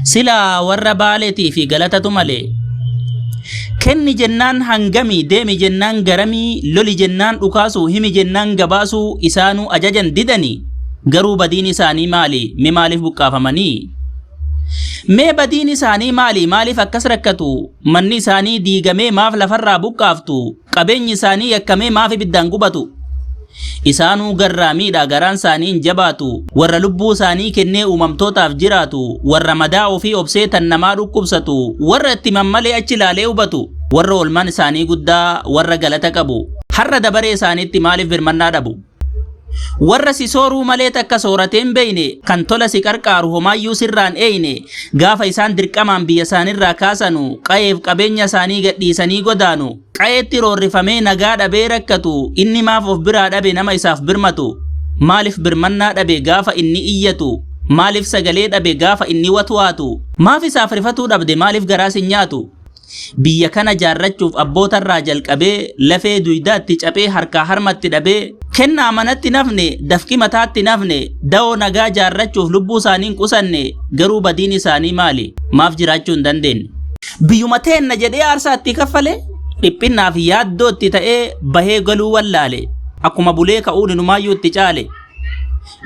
sila warra baaleetii fi galatatu malee kenni jennaan hangami deemi jennaan garami loli jennaan dhukaasu himi jennaan gabaasu isaanu ajajan didani garuu badiin isaanii maali mi maaliif buqqaafamanii mee badiin isaanii maali maaliif akkas rakkatu manni isaanii diigamee maaf lafarraa buqqaaftu qabeenyi isaanii yakkamee maaf ibiddaan gubatu isaanuu garraamiidha garaan isaanii jabaatu warra lubbuu isaanii kennee uumamtootaaf jiraatu warra madaa ofii obsee tan namaa dhukkubsatu warra itti mammalee achi ilaalee hubatu warra olmaan isaanii guddaa warra galata qabu har'a dabaree isaaniitti maaliif birmannaa dhabu warra si sooruu malee takka soorateen beeyne kan tola si qarqaaru homaayyuu sirraan eeyne gaafa isaan dirqamaan biyya isaanirraa kaasanu qa'eef qabeenya isaanii gadhiisanii godaanu qa'eetti roorrifamee nagaa dhabee rakkatu inni maaf of biraa dhabe nama isaaf birmatu maaliif birmannaa dhabe gaafa inni iyyatu maaliif sagalee dhabe gaafa inni watwaatu maaf isaaf rifatuu dhabde maaliif garaas hin nyaatu biyya kana jaarrachuuf abbootarraa jalqabee lafee duydaatti caphee harkaa harmatti dhabee kennaa manatti nafne dafqi mataatti nafne da'oo nagaa jaarrachuuf lubbuu isaaniin qusanne garuu badiin isaanii maali maaf jiraachuu hin dandeenye biyyuma teenna jedhee aarsaatti kaffale dhiphinnaaf yaaddootti ta'ee bahee galuu wallaale akkuma bulee ka'uun inumaayyuu itti caale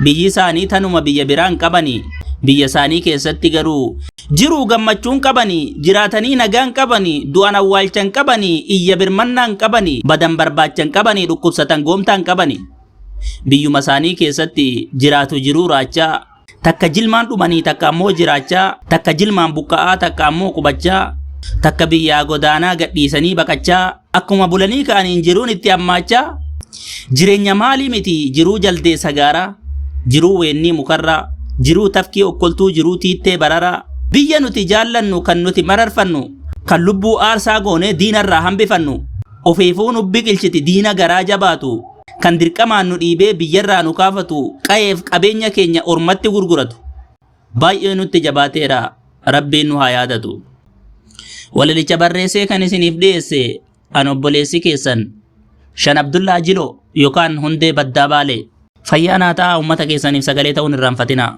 biyyi isaanii tanuma biyya biraan qabanii biyya isaanii keessatti garuu jiruu gammachuun qabanii jiraatanii nagaan qabanii du'an awwaalchan qabanii iyya birmannaan qabanii badan barbaachan qabanii dhukkubsatan goomtaan qabanii biyyuma isaanii keessatti jiraatu jiruu raachaa takka jilmaan dhumanii takka ammoo jiraachaa takka jilmaan buqqa'aa takka ammoo qubachaa takka biyyaa godaanaa gadhiisanii baqachaa akkuma bulanii ka'aniin jiruun itti hammaachaa jireenya maalii miti jiruu jaldee sagaaraa jiruu weennii mukarraa jiruu tafkii okkoltuu jiruu tiittee bararaa biyya nuti jaallannu kan nuti mararfannu kan lubbuu aarsaa goonee diinarraa hambifannu ofiifuu nu biqilchiti diina garaa jabaatu kan dirqamaan nu dhiibee biyyarraa nu kaafatu qa'eef qabeenya keenya ormatti gurguratu baay'ee nutti jabaateera rabbiin nu haa yaadatu walalicha barreessee kan isiniif dhiyeesse an obboleessi keessan Shan Abdullaa Jiloo yookaan Hundee Baddaa Baalee fayyaa naa ta'aa ummata keessaniif sagalee ta'uun irraanfatinaa.